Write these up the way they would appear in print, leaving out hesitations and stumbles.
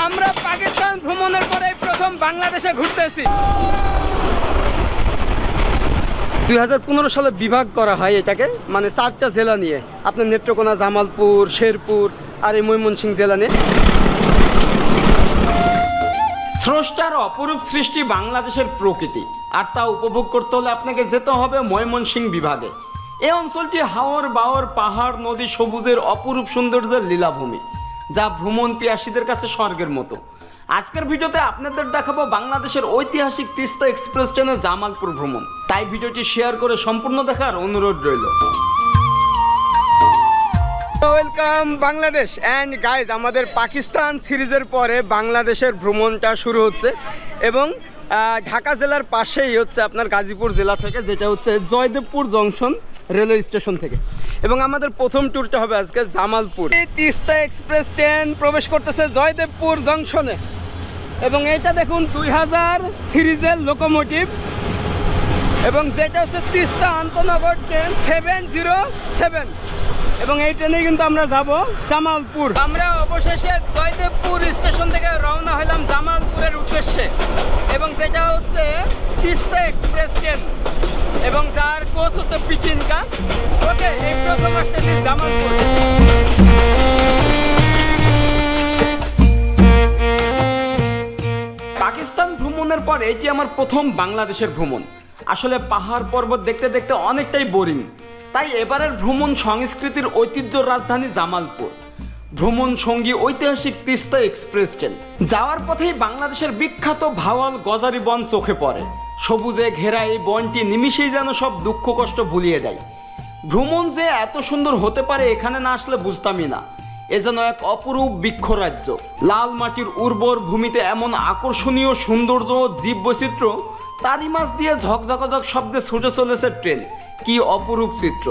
আমরা পাকিস্তান ভ্রমণের পরে প্রথম বাংলাদেশে ঘুরতেছি। 2015 সালে বিভাগ করা হয় এটাকে, মানে 4টা জেলা নিয়ে, আপনার নেত্রকোনা, জামালপুর, শেরপুর আর এই ময়মনসিংহ জেলা নিয়ে। স্রষ্টার অপরূপ সৃষ্টি বাংলাদেশের প্রকৃতি, আর তা উপভোগ করতে হলে আপনাকে যেতে হবে ময়মনসিংহ বিভাগে। এই অঞ্চলটি হাওর বাওর, পাহাড়, নদী, সবুজের অপরূপ সৌন্দর্যের লীলাভূমি, যা ভ্রমণ পিয়াসীদের কাছে স্বর্গের মতো। আজকের ভিডিওতে আপনাদের দেখাবো বাংলাদেশের ঐতিহাসিক তিস্তা এক্সপ্রেস ট্রেনের জামালপুর ভ্রমণ। তাই ভিডিওটি শেয়ার করে সম্পূর্ণ দেখার অনুরোধ রইল। ওয়েলকাম বাংলাদেশ অ্যান্ড গাইজ, আমাদের পাকিস্তান সিরিজের পরে বাংলাদেশের ভ্রমণটা শুরু হচ্ছে এবং ঢাকা জেলার পাশেই হচ্ছে আপনার গাজীপুর জেলা থেকে, যেটা হচ্ছে জয়দেবপুর জংশন রেলওয়ে স্টেশন থেকে। এবং আমাদের প্রথম ট্যুরটা হবে আজকে জামালপুর। এই তিস্তা এক্সপ্রেস ট্রেন প্রবেশ করতেছে জয়দেবপুর জংশনে এবং এটা দেখুন 2000 সিরিজের লোকোমোটিভ এবং যেটা হচ্ছে তিস্তা আন্তনগর ট্রেন 707 এবং এই ট্রেনে কিন্তু আমরা যাব জামালপুর। আমরা অবশেষে জয়দেবপুর স্টেশন থেকে রওনা হলাম জামালপুরের উদ্দেশ্যে এবং যেটা হচ্ছে তিস্তা এক্সপ্রেস ট্রেন এবং যার কোচ হচ্ছে পিকিনকা। ওকে, এই প্রথম আসতেছি জামালপুর। পাকিস্তান ভ্রমণের পর এটি আমার প্রথম বাংলাদেশের ভ্রমণ। আসলে পাহাড় পর্বত দেখতে দেখতে অনেকটাই বোরিং, তাই এবারের ভ্রমণ সংস্কৃতির ঐতিহ্যর রাজধানী জামালপুর। ভ্রমণ সঙ্গী ঐতিহাসিক তিস্তা এক্সপ্রেস ট্রেন। যাওয়ার পথেই বাংলাদেশের বিখ্যাত ভাওয়াল গজারি বন চোখে পড়ে। সবুজে ঘেরা এই বনটি নিমিষেই যেন সব দুঃখ কষ্ট ভুলিয়ে দেয়। ভ্রমণ যে এত সুন্দর হতে পারে এখানে না আসলে বুঝতামই না। এ যেন এক অপরূপ বৃক্ষরাজ্য। লাল মাটির উর্বর ভূমিতে এমন আকর্ষণীয় সৌন্দর্য ও জীব বৈচিত্র্য, তারই মাছ দিয়ে ঝকঝকঝক শব্দে ছুটে চলেছে ট্রেন। কি অপরূপ চিত্র!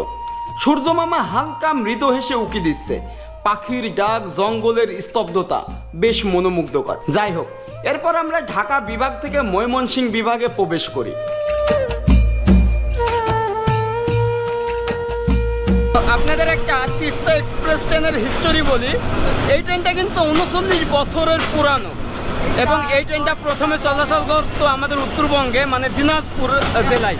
সূর্যমামা হালকা মৃদু হেসে উকি দিচ্ছে। পাখির ডাক, জঙ্গলের স্তব্ধতা বেশ মনোমুগ্ধকর। যাই হোক, এরপর আমরা ঢাকা বিভাগ থেকে ময়মনসিংহ বিভাগে প্রবেশ করি। আপনাদের একটা তিস্তা এক্সপ্রেস ট্রেনের হিস্টোরি বলি। এই ট্রেনটা কিন্তু 39 বছরের পুরানো এবং এই ট্রেনটা প্রথমে চলাচল করতো আমাদের উত্তরবঙ্গে, মানে দিনাজপুর জেলায়।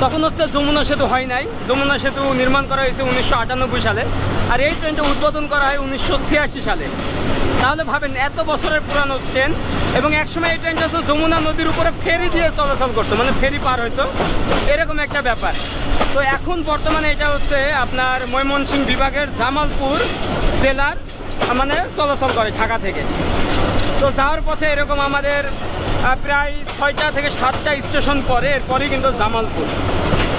তখন হচ্ছে যমুনা সেতু হয় নাই। যমুনা সেতু নির্মাণ করা হয়েছে 1998 সালে, আর এই ট্রেনটা উদ্বোধন করা হয় 1986 সালে। তাহলে ভাবেন, এত বছরের পুরানো ট্রেন এবং একসময় এই ট্রেনটা হচ্ছে যমুনা নদীর উপরে ফেরি দিয়ে চলাচল করতো, মানে ফেরি পার হইতো, এরকম একটা ব্যাপার। তো এখন বর্তমানে এটা হচ্ছে আপনার ময়মনসিংহ বিভাগের জামালপুর জেলার মানে চলাচল করে ঢাকা থেকে। তো যাওয়ার পথে এরকম আমাদের প্রায় 6টা থেকে 7টা স্টেশন পরে, এরপরেই কিন্তু জামালপুর।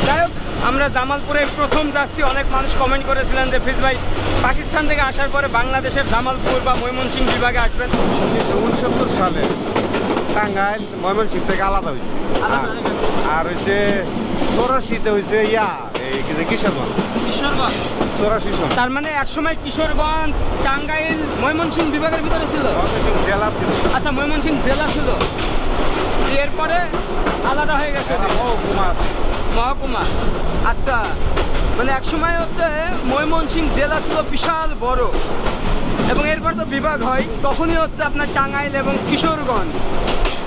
যাই হোক, আমরা জামালপুরে প্রথম যাচ্ছি। অনেক মানুষ কমেন্ট করেছিলেন যে ফিজ ভাই, পাকিস্তান থেকে আসার পরে বাংলাদেশের জামালপুর বা ময়মনসিংহ বিভাগে আসবেন। 1969 সালে টাঙ্গাইল ময়মনসিংহ থেকে আলাদা হয়েছে, আর হয়েছে 84-তে হয়েছে কিশোরগঞ্জ। 84 তার মানে একসময় কিশোরগঞ্জ, টাঙ্গাইল ময়মনসিংহ বিভাগের ভিতরে ছিল, জেলা ছিল। আচ্ছা, ময়মনসিংহ জেলা ছিল, এরপরে আলাদা হয়ে গেছে মহকুমা। আচ্ছা, মানে একসময় হচ্ছে ময়মনসিংহ জেলা ছিল বিশাল বড় এবং এরপর তো বিভাগ হয়, তখনই হচ্ছে আপনার টাঙ্গাইল এবং কিশোরগঞ্জ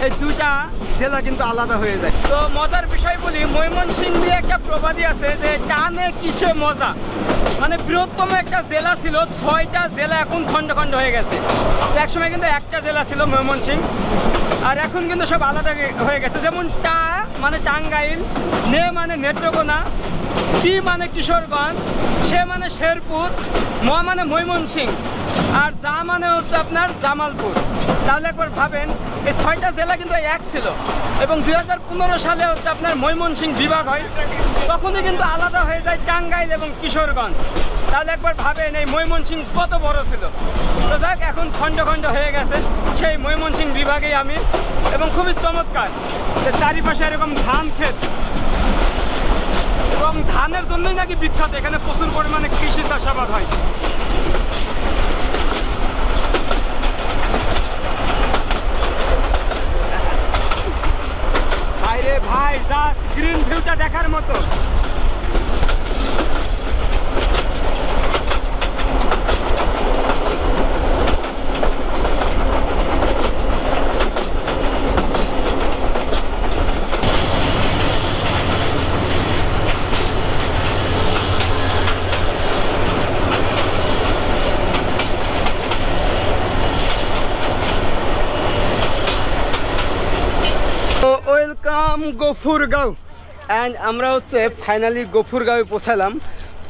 এই দুইটা জেলা কিন্তু আলাদা হয়ে যায়। তো মজার বিষয় বলি, ময়মনসিংহ দিয়ে একটা প্রবাদী আছে যে টানে কিসে মজা, মানে বৃহত্তম একটা জেলা ছিল, 6টা জেলা এখন খণ্ড খণ্ড হয়ে গেছে। তো একসময় কিন্তু একটা জেলা ছিল ময়মনসিংহ, আর এখন কিন্তু সব আলাদা হয়ে গেছে। যেমন টা মানে টাঙ্গাইল, নে মানে নেত্রকোনা, কি মানে কিশোরগঞ্জ, সে মানে শেরপুর, ম মানে ময়মনসিংহ, আর যা মানে হচ্ছে আপনার জামালপুর। তাহলে একবার ভাবেন, এই 6টা জেলা কিন্তু এক ছিল এবং 2015 সালে হচ্ছে আপনার ময়মনসিংহ বিভাগ হয়, তখনই কিন্তু আলাদা হয়ে যায় টাঙ্গাইল এবং কিশোরগঞ্জ। তাহলে একবার ভাবেন এই ময়মনসিংহ কত বড় ছিল। তো যাক, এখন খণ্ড খণ্ড হয়ে গেছে, সেই ময়মনসিংহ বিভাগেই আমি। এবং খুবই চমৎকার যে চারিপাশে এরকম ধান ক্ষেত এবং ধানের জন্যই নাকি বিখ্যাত, এখানে প্রচুর পরিমাণে কৃষি চাষাবাদ হয়। ভাই, জাস্ট গ্রিন ভিউটা দেখার মতো। ওয়েলকাম গফুরগাঁও। অ্যান্ড আমরা হচ্ছে ফাইনালি গফুরগাঁওয়ে পৌঁছালাম,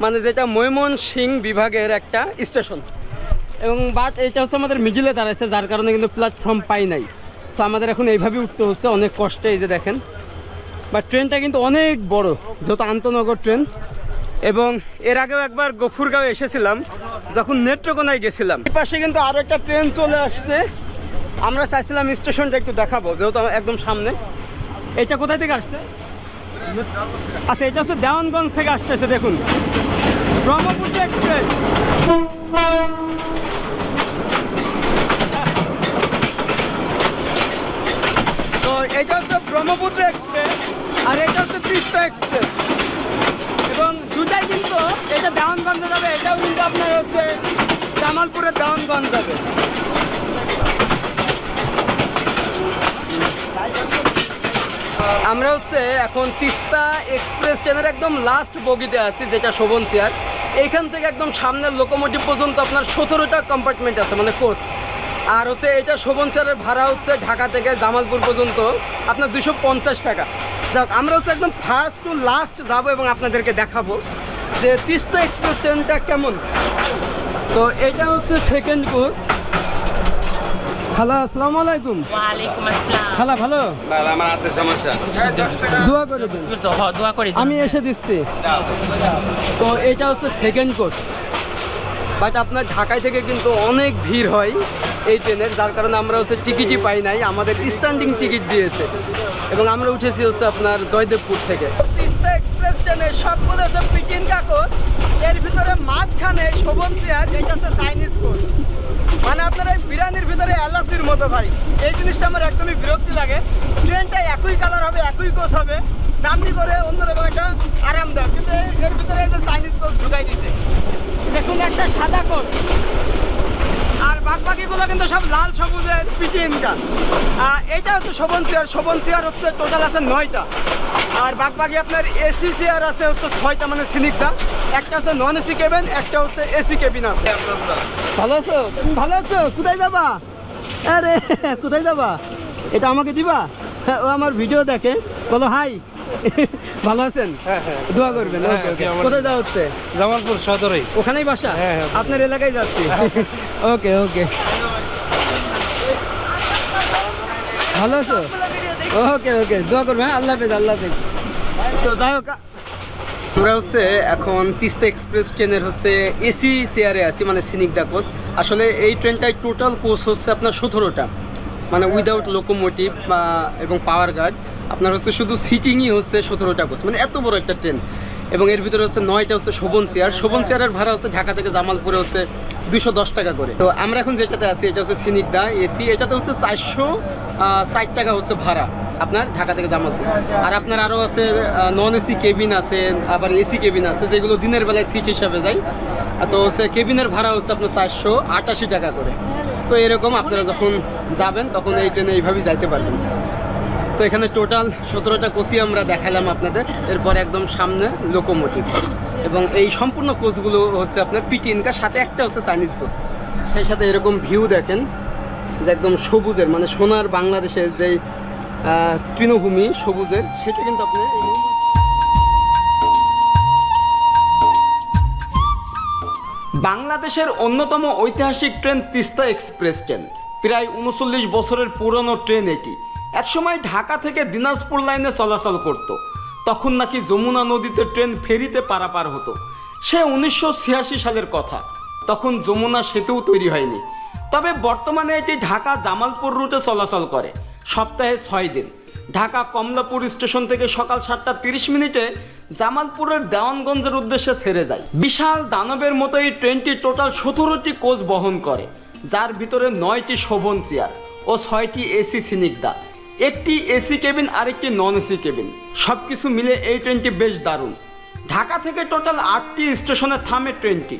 মানে যেটা ময়মনসিংহ বিভাগের একটা স্টেশন। এবং বাট এটা হচ্ছে আমাদের মিডিলে দাঁড়াচ্ছে, যার কারণে কিন্তু প্ল্যাটফর্ম পাই নাই। সো আমাদের এখন এইভাবে উঠতে হচ্ছে অনেক কষ্টে, এই যে দেখেন। বাট ট্রেনটা কিন্তু অনেক বড়, যেহেতু আন্তনগর ট্রেন। এবং এর আগেও একবার গফুরগাঁও এসেছিলাম যখন নেত্রকোনায় গেছিলাম। এই পাশে কিন্তু আরও একটা ট্রেন চলে আসছে, আমরা চাইছিলাম স্টেশনটা একটু দেখাবো, যেহেতু একদম সামনে। এটা কোথায় থেকে আসছে? আচ্ছা, এটা হচ্ছে দেওয়ানগঞ্জ থেকে আসতেছে। দেখুন, ব্রহ্মপুত্র এক্সপ্রেস। তো এটা হচ্ছে ব্রহ্মপুত্র এক্সপ্রেস আর এটা হচ্ছে তিস্তা এক্সপ্রেস। এবং দুটাই কিন্তু, এটা দেওয়ানগঞ্জে যাবে, এটাও কিন্তু আপনার হচ্ছে জামালপুরের দেওয়ানগঞ্জ যাবে। আমরা হচ্ছে এখন তিস্তা এক্সপ্রেস ট্রেনের একদম লাস্ট বগিতে আছি, যেটা শোভন চেয়ার। এইখান থেকে একদম সামনের লোকোমোটিভ পর্যন্ত আপনার 17টা কম্পার্টমেন্ট আছে, মানে কোচ। আর হচ্ছে এটা শোভন চেয়ারের ভাড়া হচ্ছে ঢাকা থেকে জামালপুর পর্যন্ত আপনার 250 টাকা। যাক, আমরা হচ্ছে একদম ফার্স্ট টু লাস্ট যাবো এবং আপনাদেরকে দেখাবো যে তিস্তা এক্সপ্রেস ট্রেনটা কেমন। তো এটা হচ্ছে সেকেন্ড কোচ। খালা, আসসালামু আলাইকুম। ওয়ালাইকুম আসসালাম। খালা ভালো? আমার হাতে সমস্যা, দোয়া করে দিন। দোয়া করি, আমি এসে দিচ্ছি। তো এটা হচ্ছে সেকেন্ড কোচ। বাট আপনার ঢাকায় থেকে কিন্তু অনেক ভিড় হয় এই ট্রেনের, যার কারণে আমরা হচ্ছে টিকিটই পাই নাই, আমাদের স্ট্যান্ডিং টিকিট দিয়েছে। এবং আমরা উঠেছি হচ্ছে আপনার জয়দেবপুর থেকে। তিস্তা এক্সপ্রেস ট্রেনের সবগুলো হচ্ছে পিটিন কাগজ, এর ভিতরে মাঝখানে শোভন চেয়ার, এটা হচ্ছে চাইনিজ কোচ। মানে আপনার এই বিরিয়ানির ভিতরে এলাচির মতো ভাই, এই জিনিসটা আমার একদমই বিরক্তি লাগে। ট্রেনটা একই কালার হবে, একই কোচ হবে, জার্নি করে অন্যরকম একটা আরামদায়ক, কিন্তু এর ভিতরে এই যে চাইনিজ কোচ ঢুকাই দিচ্ছে। দেখুন, একটা সাদা কোচ আর বাকিগুলো কিন্তু সব লাল সবুজের পিটিনকা। এইটা হচ্ছে শোভন চেয়ার। শোভন চেয়ার হচ্ছে টোটাল আছে 9টা, আর বাকি আপনার এসি চেয়ার আছে হচ্ছে 6টা, মানে সিনিকটা। একটা হচ্ছে নন এসি কেবিন, একটা হচ্ছে এসি কেবিন আছে। ভালো আছো? তুমি ভালো আছো? কোথায় যাবা? আরে কোথায় যাবা? এটা আমাকে দিবা? ও আমার ভিডিও দেখে, বলো হাই। ভালো আছেন? দোয়া করবেন। কোথায় যাওয়া হচ্ছে? জামালপুর সদরে। ওখানেই বাসা? আপনার এলাকায় যাচ্ছি। ওকে ওকে, ভালো আছো? ওকে ওকে, দোয়া করবে। হ্যাঁ, আল্লাহ হাফেজ, আল্লাহ হাফেজ। তো যাই হোক, আমরা হচ্ছে এখন তিস্তা এক্সপ্রেস ট্রেনের হচ্ছে এসি চেয়ারে আছি, মানে সিনিকদা কোচ। আসলে এই ট্রেনটায় টোটাল কোচ হচ্ছে আপনার 17টা, মানে উইদাউট লোকোমোটিভ এবং পাওয়ার গার্ড। আপনার হচ্ছে শুধু সিটিংই হচ্ছে 17টা কোচ, মানে এত বড় একটা ট্রেন। এবং এর ভিতরে হচ্ছে 9টা হচ্ছে শোভন চেয়ার। শোভন চেয়ারের ভাড়া হচ্ছে ঢাকা থেকে জামালপুরে হচ্ছে 210 টাকা করে। তো আমরা এখন যেটাতে আছি এটা হচ্ছে সিনিকদা এসি, এটাতে হচ্ছে 460 টাকা হচ্ছে ভাড়া আপনার ঢাকা থেকে জামালপুর। আর আপনার আরও আছে নন এসি কেবিন আছে, আবার এসি কেবিন আছে, যেগুলো দিনের বেলায় সিট হিসাবে যায়। তো হচ্ছে কেবিনের ভাড়া হচ্ছে আপনার 488 টাকা করে। তো এরকম আপনারা যখন যাবেন তখন এই ট্রেনে এইভাবেই যাইতে পারবেন। তো এখানে টোটাল 17টা কোচই আমরা দেখালাম আপনাদের। এরপর একদম সামনে লোকোমোটিভ, এবং এই সম্পূর্ণ কোচগুলো হচ্ছে আপনার পিটিনকা, সাথে একটা হচ্ছে চাইনিজ কোচ। সেই সাথে এরকম ভিউ দেখেন যে একদম সবুজের, মানে সোনার বাংলাদেশের যেই তৃণভূমি সবুজের, সেটা কিন্তু আপনি বাংলাদেশের অন্যতম ঐতিহাসিক ট্রেন তিস্তা এক্সপ্রেস ট্রেন। প্রায় 39 বছরের পুরনো ট্রেন এটি। একসময় ঢাকা থেকে দিনাজপুর লাইনে চলাচল করত। তখন নাকি যমুনা নদীতে ট্রেন ফেরিতে পারাপার হতো। সে 1986 সালের কথা। তখন যমুনা সেতুও তৈরি হয়নি। তবে বর্তমানে এটি ঢাকা জামালপুর রুটে চলাচল করে সপ্তাহে 6 দিন। ঢাকা কমলাপুর স্টেশন থেকে সকাল 7:30 জামালপুরের দেওয়ানগঞ্জের উদ্দেশ্যে ছেড়ে যায়। বিশাল দানবের মতো এই ট্রেনটি টোটাল 17টি কোচ বহন করে, যার ভিতরে 9টি শোভন চেয়ার ও 6টি এসি সিনিকদা, একটি এসি কেবিন আর একটি নন এসি কেবিন। সবকিছু মিলে এই ট্রেনটি বেশ দারুণ। ঢাকা থেকে টোটাল 8টি স্টেশনে থামে ট্রেনটি।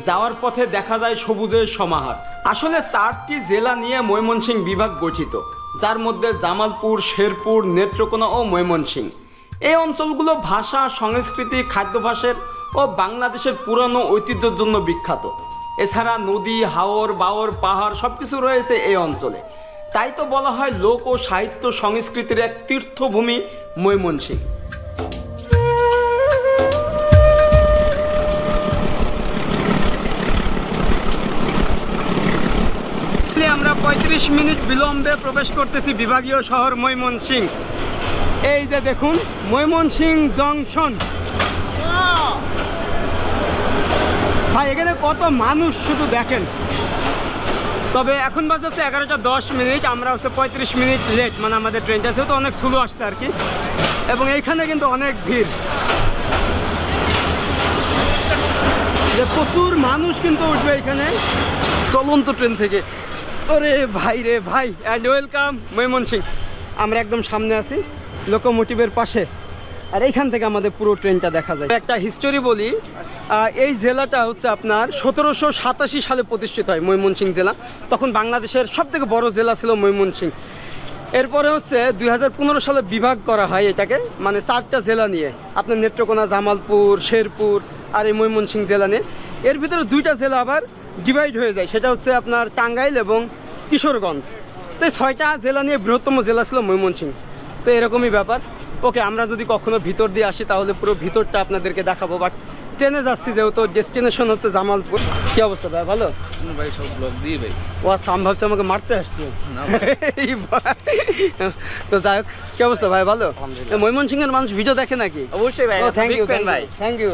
যাওয়ার পথে দেখা যায় সবুজের সমাহার। আসলে 4টি জেলা নিয়ে ময়মনসিংহ বিভাগ গঠিত, যার মধ্যে জামালপুর, শেরপুর, নেত্রকোনা ও ময়মনসিংহ। এই অঞ্চলগুলো ভাষা, সংস্কৃতি, খাদ্যাভ্যাসের ও বাংলাদেশের পুরানো ঐতিহ্যের জন্য বিখ্যাত। এছাড়া নদী, হাওর, বাওর, পাহাড় সবকিছু রয়েছে এই অঞ্চলে। তাই তো বলা হয় লোক ও সাহিত্য সংস্কৃতির এক তীর্থভূমি ময়মনসিংহ। আমরা 35 মিনিট বিলম্বে প্রবেশ করতেছি বিভাগীয় শহর ময়মনসিংহ। এই যে দেখুন ময়মনসিংহ জংশন। ভাই এখানে কত মানুষ শুধু দেখেন। তবে এখন বাজে হচ্ছে 11:10। আমরা হচ্ছে 35 মিনিট লেট, মানে আমাদের ট্রেনটা যেহেতু অনেক স্লো আসছে আর কি, এবং এইখানে কিন্তু অনেক ভিড়, যে প্রচুর মানুষ কিন্তু উঠবে এখানে চলন্ত ট্রেন থেকে। ওরে ভাই রে ভাই, অ্যান্ড ওয়েলকাম ময়মনসিংহ। আমরা একদম সামনে আছি লোকোমোটিভের পাশে, আর এইখান থেকে আমাদের পুরো ট্রেনটা দেখা যায়। একটা হিস্টোরি বলি, এই জেলাটা হচ্ছে আপনার 1787 সালে প্রতিষ্ঠিত হয় ময়মনসিংহ জেলা। তখন বাংলাদেশের সবথেকে বড় জেলা ছিল ময়মনসিংহ। এরপরে হচ্ছে 2015 সালে বিভাগ করা হয় এটাকে, মানে 4টা জেলা নিয়ে, আপনার নেত্রকোনা, জামালপুর, শেরপুর আর এই ময়মনসিংহ জেলা নিয়ে। এর ভিতরে 2টা জেলা আবার ডিভাইড হয়ে যায়, সেটা হচ্ছে আপনার টাঙ্গাইল এবং কিশোরগঞ্জ। তো এই 6টা জেলা নিয়ে বৃহত্তম জেলা ছিল ময়মনসিংহ। তো এরকমই ব্যাপার। ওকে, আমরা যদি কখনো ভিতর দিয়ে আসি তাহলে পুরো ভিতরটা আপনাদেরকে দেখাবো, বাট ট্রেনে যাচ্ছি যেহেতু, ডেস্টিনেশন হচ্ছে জামালপুর। কি অবস্থা ভাই, ভালো? ভাই সব ব্লগ দিয়ে ভাই। ও আচ্ছা, আমি ভাবছি আমাকে মারতে আসছে। তো যাই হোক, কি অবস্থা ভাই, ভালো? ময়মনসিংহের মানুষ ভিডিও দেখে নাকি? অবশ্যই ভাই, থ্যাংক ইউ ভাই। Thank you.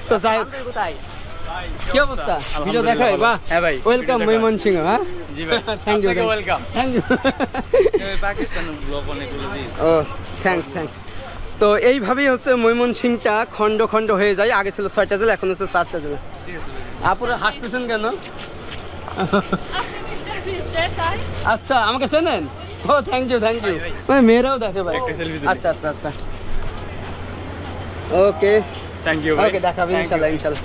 তো যাই হোক, কি অবস্থা, ভিডিও দেখাই? বাহ, হ্যাঁ ভাই, ওয়েলকাম ময়মনসিংহ। হ্যাঁ জি ভাই, thank you welcome. Thank you. পাকিস্তানের ব্লগ অনেকগুলো দিই। ও থ্যাঙ্কস। তো এইভাবেই হচ্ছে ময়মনসিংহটা খণ্ড খণ্ড হয়ে যায়। আগে ছিল 6টা জেলা, এখন হচ্ছে 4টা জেলা। আপুরা হাসতেছেন কেন? আচ্ছা, আমাকে চেনেন? ও থ্যাংক ইউ মানে মেয়েরাও দেখে ভাই। আচ্ছা আচ্ছা আচ্ছা, ওকে থ্যাংক ইউ। ওকে, দেখাবো ইনশাল্লাহ ইনশাল্লাহ।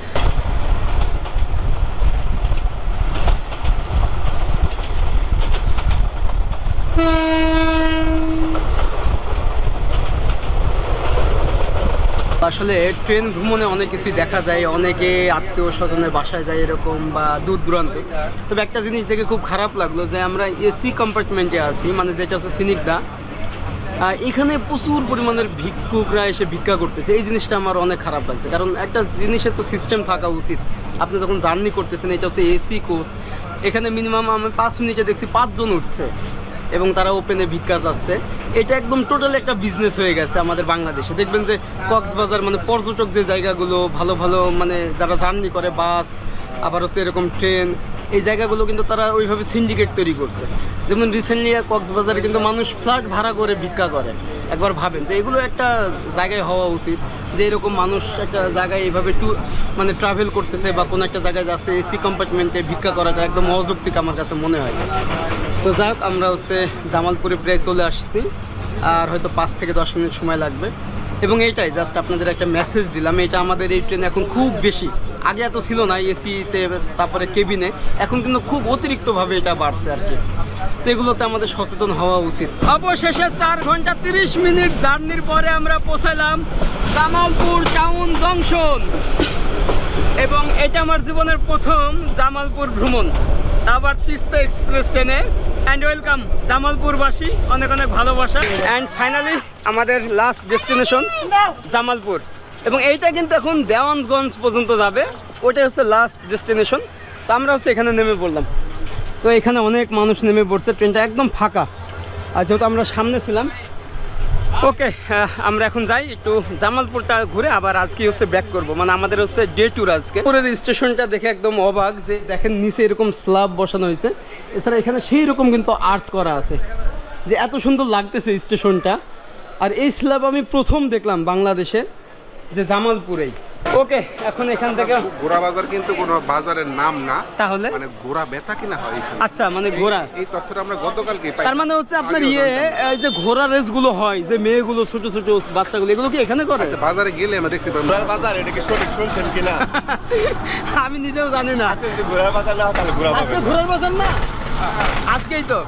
আসলে ট্রেন ভ্রমণে অনেক কিছুই দেখা যায়, অনেকে আত্মীয় স্বজনের বাসায় যায় এরকম, বা দূর দূরান্তে। তবে একটা জিনিস দেখে খুব খারাপ লাগলো যে আমরা এসি কম্পার্টমেন্টে আছি, মানে যেটা হচ্ছে সিনিকদা। এখানে প্রচুর পরিমাণের ভিক্ষুকরা এসে ভিক্ষা করতেছে। এই জিনিসটা আমার অনেক খারাপ লাগছে, কারণ একটা জিনিসের তো সিস্টেম থাকা উচিত। আপনি যখন জার্নি করতেছেন, এটা হচ্ছে এসি কোচ, এখানে মিনিমাম আমি 5 মিনিটে দেখছি 5 জন উঠছে এবং তারা ওপেনে ভিক্ষা যাচ্ছে। এটা একদম টোটাল একটা বিজনেস হয়ে গেছে আমাদের বাংলাদেশে। দেখবেন যে কক্সবাজার, মানে পর্যটক যে জায়গাগুলো ভালো ভালো, মানে যারা জার্নি করে বাস, আবার হচ্ছে এরকম ট্রেন, এই জায়গাগুলো কিন্তু তারা ওইভাবে সিন্ডিকেট তৈরি করছে। যেমন রিসেন্টলি কক্সবাজারে কিন্তু মানুষ ফ্ল্যাট ভাড়া করে ভিক্ষা করে। একবার ভাবেন যে এগুলো একটা জায়গায় হওয়া উচিত, যে এরকম মানুষ একটা জায়গায় এইভাবে মানে ট্রাভেল করতেছে বা কোনো একটা জায়গায় যাচ্ছে, এসি কম্পার্টমেন্টে ভিক্ষা করাটা একদম অযৌক্তিক আমার কাছে মনে হয়। তো যাই হোক, আমরা হচ্ছে জামালপুরে প্রায় চলে আসছি, আর হয়তো 5 থেকে 10 মিনিট সময় লাগবে। এবং এইটাই জাস্ট আপনাদের একটা মেসেজ দিলাম, এটা আমাদের এই ট্রেন এখন খুব বেশি, আগে এত ছিল না এসিতে, তারপরে কেবিনে, এখন কিন্তু খুব অতিরিক্তভাবে এটা বাড়ছে আর কি। তো এগুলোতে আমাদের সচেতন হওয়া উচিত। অবশেষে 4 ঘন্টা 30 মিনিট জার্নির পরে আমরা পৌঁছালাম জামালপুর টাউন জংশন, এবং এটা আমার জীবনের প্রথম জামালপুর ভ্রমণ, আবার তিস্তা এক্সপ্রেস ট্রেনে। অ্যান্ড ওয়েলকাম জামালপুরবাসী, অনেক অনেক ভালোবাসা। অ্যান্ড ফাইনালি আমাদের লাস্ট ডেস্টিনেশন জামালপুর, এবং এইটা কিন্তু এখন দেওয়ানগঞ্জ পর্যন্ত যাবে, ওটাই হচ্ছে লাস্ট ডেস্টিনেশন। তো আমরা হচ্ছে এখানে নেমে পড়লাম। তো এখানে অনেক মানুষ নেমে পড়ছে, ট্রেনটা একদম ফাঁকা, আর যেহেতু আমরা সামনে ছিলাম। ওকে, আমরা এখন যাই একটু জামালপুরটা ঘুরে, আবার আজকে হচ্ছে ব্যাক করব, মানে আমাদের হচ্ছে ডে ট্যুর আজকে। পরের স্টেশনটা দেখে একদম অবাক, যে দেখেন নিচে এরকম স্ল্যাব বসানো হয়েছে, এছাড়া এখানে সেই রকম কিন্তু আর্ট করা আছে, যে এত সুন্দর লাগতেছে স্টেশনটা। আর এই স্ল্যাব আমি প্রথম দেখলাম বাংলাদেশে, যে জামালপুরেই। ওকে, এখন এখান থেকে ঘোড়া বাজার কিন্তু কোনো বাজারের নাম না, তাহলে মানে ঘোড়া বেচা কিনা হয় এখানে। আচ্ছা, মানে ঘোড়া, এই তথ্যটা আমরা গতকালকে পাই। তার মানে হচ্ছে আপনার এই যে ঘোড়া রেস গুলো হয়, যে মেয়েগুলো ছোট ছোট বাচ্চাগুলো, এগুলো কি এখানে করে? আচ্ছা, বাজারে গেলে আমরা দেখতে পাই। ঘোড়ার বাজার, এটা কি সঠিক শুনছেন কিনা? আমি নিজেও জানি না। যদি ঘোড়ার বাজার না হয় তাহলে ঘোড়া আজকে ঘোড়ার বাজার না, আজকেই তো।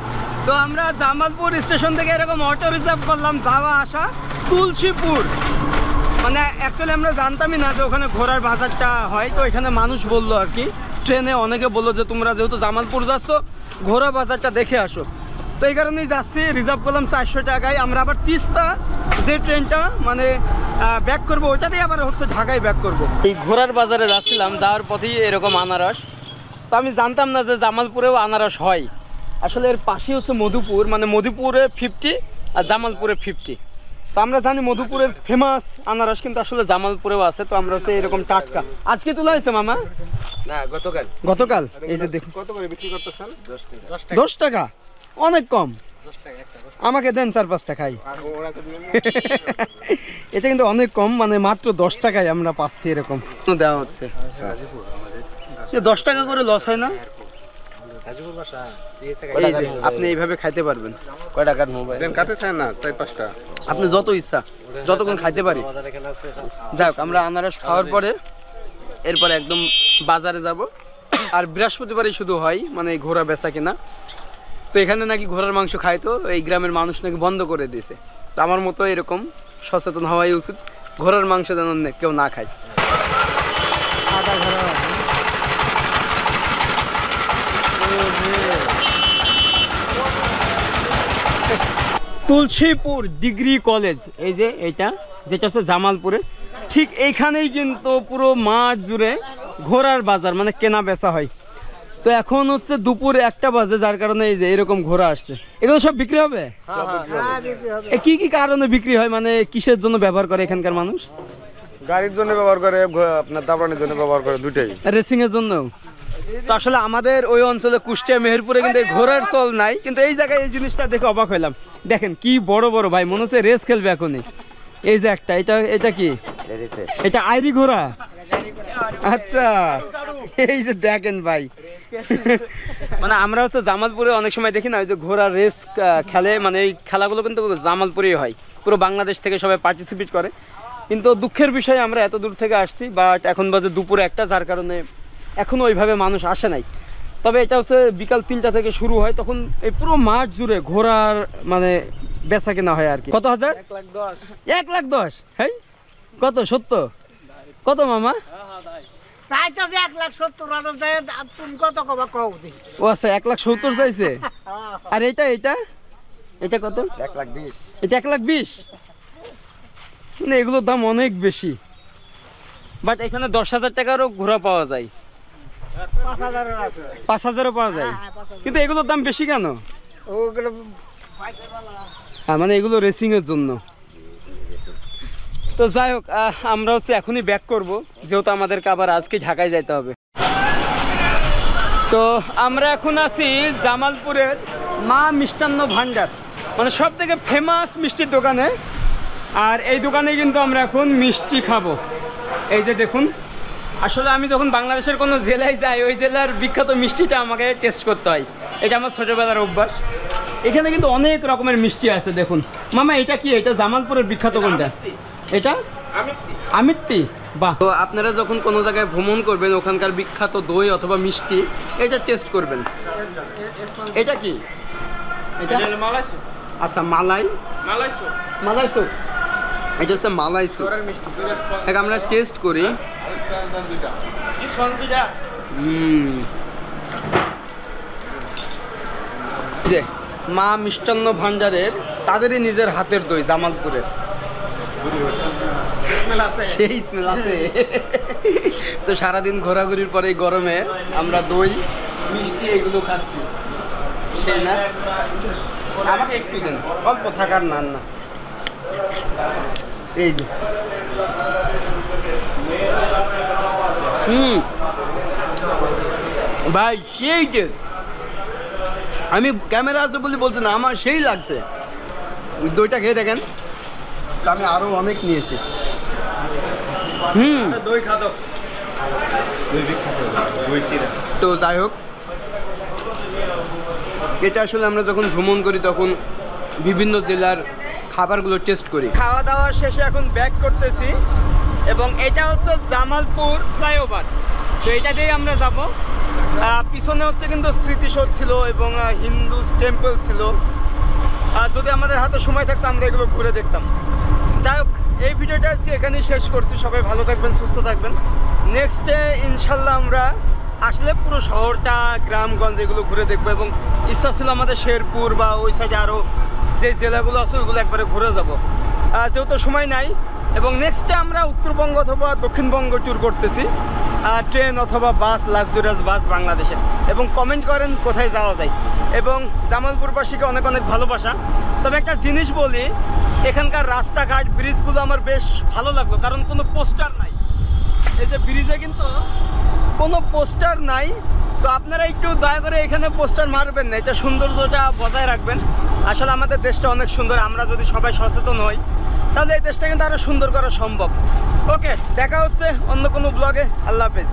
তো আমরা জামালপুর স্টেশন থেকে এরকম অটো রিজার্ভ করলাম যাওয়া আসা তুলসীপুর। মানে অ্যাকচুয়ালি আমরা জানতামই না যে ওখানে ঘোড়ার বাজারটা হয়। তো এখানে মানুষ বললো আর কি, ট্রেনে অনেকে বললো যে তোমরা যেহেতু জামালপুর যাচ্ছ, ঘোড়া বাজারটা দেখে আসো। তো এই কারণেই যাচ্ছি, রিজার্ভ করলাম 400 টাকায়। আমরা আবার তিস্তা যে ট্রেনটা মানে ব্যাক করবো ওইটাতেই আবার হচ্ছে ঢাকায় ব্যাক করব। এই ঘোড়ার বাজারে যাচ্ছিলাম, যাওয়ার পথেই এরকম আনারস। তো আমি জানতাম না যে জামালপুরেও আনারস হয়। আসলে এর পাশেই হচ্ছে মধুপুর, মানে মধুপুরে 50 আর জামালপুরে 50। তো আমরা জানি মধুপুরের ফেমাস আনারস কিন্তু আসলে জামালপুরেও আছে। তো আমরা হচ্ছে এরকম টাটকা আজকে তোলা হয়েছে মামা না গতকাল। এই যে দেখুন কত করে বিক্রি করতেছেন? 10 টাকা, অনেক কম। আমাকে দেন 4-5টা খাই। আর ওরা তো দিবেন না। এটা কিন্তু অনেক কম, মানে মাত্র 10 টাকায় আমরা পাচ্ছি এরকম দেওয়া হচ্ছে। 10 টাকা করে লস হয় না? এই যে আপনি এইভাবে খাইতে পারবেন। কয় টাকার মোবাইল দেন কাটে চান না 4-5টা? আপনি যত ইচ্ছা যতক্ষণ খাইতে পারি। যাক, আমরা আনারস খাওয়ার পরে এরপরে একদম বাজারে যাব। আর বৃহস্পতিবারই শুধু হয় মানে ঘোড়া বেচা কিনা। তো এখানে নাকি ঘোড়ার মাংস খায়, তো এই গ্রামের মানুষ নাকি বন্ধ করে দিয়েছে। তো আমার মতো এরকম সচেতন হওয়াই উচিত, ঘোড়ার মাংস যেন কেউ না খায়। তুলসীপুর ডিগ্রি কলেজ, এই যে এইটা যেটা হচ্ছে জামালপুরে, ঠিক এইখানেই কিন্তু পুরো মাঠ জুড়ে ঘোড়ার বাজার মানে কেনা বেচা হয়। তো এখন হচ্ছে দুপুর 1টা বাজে, যার কারণে এই যে এরকম ঘোড়া আসছে। এগুলো সব বিক্রি হবে? কি কি কারণে বিক্রি হয়, মানে কিসের জন্য ব্যবহার করে এখানকার মানুষ? গাড়ির জন্য ব্যবহার করে, আপনার দাবরানের জন্য ব্যবহার করে, দুটাই। রেসিং এর জন্য। তো আসলে আমাদের ওই অঞ্চলে কুষ্টিয়া মেহেরপুরে কিন্তু এই ঘোড়ার চল নাই, কিন্তু এই জায়গায় এই জিনিসটা দেখে অবাক হইলাম। দেখেন কি বড় বড় ভাই, মনে হচ্ছে রেস খেলবে এখনই। এই যে একটা, এটা কি? এটা আইরি ঘোড়া। আচ্ছা, এই যে দেখেন ভাই, মানে আমরা হচ্ছে জামালপুরে অনেক সময় দেখি না ওই যে ঘোড়া রেস খেলে, মানে এই খেলাগুলো কিন্তু জামালপুরেই হয়। পুরো বাংলাদেশ থেকে সবাই পার্টিসিপেট করে। কিন্তু দুঃখের বিষয় আমরা এত দূর থেকে আসছি, বাট এখন বাজে দুপুর 1টা, যার কারণে এখনো ওইভাবে মানুষ আসে নাই। তবে এটা হচ্ছে বিকাল 3টা থেকে শুরু হয়, তখন এই পুরো মাঠ জুড়ে ঘোড়ার মানে বেচা কেনা হয় আর কি। কত হাজার? 1,10,000। হ্যাঁ, কত? সত্য? কত মামা? চাইতেছে 1,70,000, তুমি কত কবা কও দেখি। ও আচ্ছা, 1,70,000 চাইছে। আর এটা কত? 1,20,000। এটা 1,20,000। মানে এগুলোর দাম অনেক বেশি, বাট এখানে 10,000 টাকারও ঘোড়া পাওয়া যায়, 5,000ও পাওয়া যায়। কিন্তু এগুলোর দাম বেশি কেন? ওগুলো হ্যাঁ, মানে এগুলো রেসিং এর জন্য। তো যাই হোক, আমরা হচ্ছে এখনই ব্যাক করব, যেহেতু আমাদেরকে আবার আজকে ঢাকায় যাইতে হবে। তো আমরা এখন আছি জামালপুরের মা মিষ্টান্ন ভান্ডার, মানে সব থেকে ফেমাস মিষ্টির দোকানে। আর এই দোকানে কিন্তু আমরা এখন মিষ্টি খাবো। এই যে দেখুন, আসলে আমি যখন বাংলাদেশের কোনো জেলায় যাই ওই জেলার বিখ্যাত মিষ্টিটা আমাকে টেস্ট করতে হয়, এটা আমার ছোটোবেলার অভ্যাস। এখানে কিন্তু অনেক রকমের মিষ্টি আছে। দেখুন মামা, এটা কি? এটা জামালপুরের বিখ্যাত কোনটা? এটা আমিত্তি। বাহ। তো আপনারা যখন কোনো জায়গায় ভ্রমণ করবেন, ওখানকার বিখ্যাত দই অথবা মিষ্টি এটা টেস্ট করবেন। এটা কি? এটা আচ্ছা, মালাই চপ। এটা হচ্ছে মালাই চপ। এটা আমরা টেস্ট করি। যে মা মিষ্টান্ন ভান্ডারের তাদেরই নিজের হাতের দই, জামালপুরের। সেই স্মেল আছে। তো সারাদিন ঘোরাঘুরির পরে গরমে আমরা দই মিষ্টি এগুলো খাচ্ছি, সেই না? আমাকে একটু দেন, অল্প থাকার না। এই যে ভাই, সেই টেস্ট। আমি ক্যামেরা আছে বলে বলছি না, আমার সেই লাগছে। দইটা খেয়ে দেখেন। আমি আরো অনেক নিয়েছি। দই খাদক, দই বিখ্যাত, দই চিরা। তো যাই হোক, এটা আসলে আমরা যখন ভ্রমণ করি তখন বিভিন্ন জেলার খাবারগুলো টেস্ট করি। খাওয়া দাওয়া শেষে এখন ব্যাক করতেছি, এবং এটা হচ্ছে জামালপুর ফ্লাইওভার। তো এটা দিয়েই আমরা যাব। পিছনে হচ্ছে কিন্তু স্মৃতিসৌধ ছিল এবং হিন্দু টেম্পল ছিল। আর যদি আমাদের হাতে সময় থাকতো আমরা এগুলো ঘুরে দেখতাম। যাই হোক, এই ভিডিওটা আজকে এখানেই শেষ করছি। সবাই ভালো থাকবেন, সুস্থ থাকবেন। নেক্সটে ইনশাল্লাহ আমরা আসলে পুরো শহরটা গ্রামগঞ্জ এগুলো ঘুরে দেখবো এবং ইচ্ছা ছিল আমাদের শেরপুর বা ওই সাইডে আরও যে জেলাগুলো আছে ওইগুলো একবারে ঘুরে যাব। যেহেতু সময় নাই এবং নেক্সটে আমরা উত্তরবঙ্গ অথবা দক্ষিণবঙ্গ ট্যুর করতেছি, ট্রেন অথবা বাস, লাক্সারিয়াস বাস বাংলাদেশে। এবং কমেন্ট করেন কোথায় যাওয়া যায় এবং জামালপুরবাসীকে অনেক অনেক ভালোবাসা। তবে একটা জিনিস বলি, এখানকার রাস্তাঘাট ব্রিজগুলো আমার বেশ ভালো লাগলো, কারণ কোনো পোস্টার নাই। এই যে ব্রিজে কিন্তু কোনো পোস্টার নাই, তো আপনারা একটু দয়া করে এখানে পোস্টার মারবেন না, এটা সৌন্দর্যটা বজায় রাখবেন। আসলে আমাদের দেশটা অনেক সুন্দর, আমরা যদি সবাই সচেতন হই তাহলে এই দেশটা কিন্তু আরও সুন্দর করা সম্ভব। ওকে, দেখা হচ্ছে অন্য কোনো ব্লগে। আল্লাহ হাফেজ।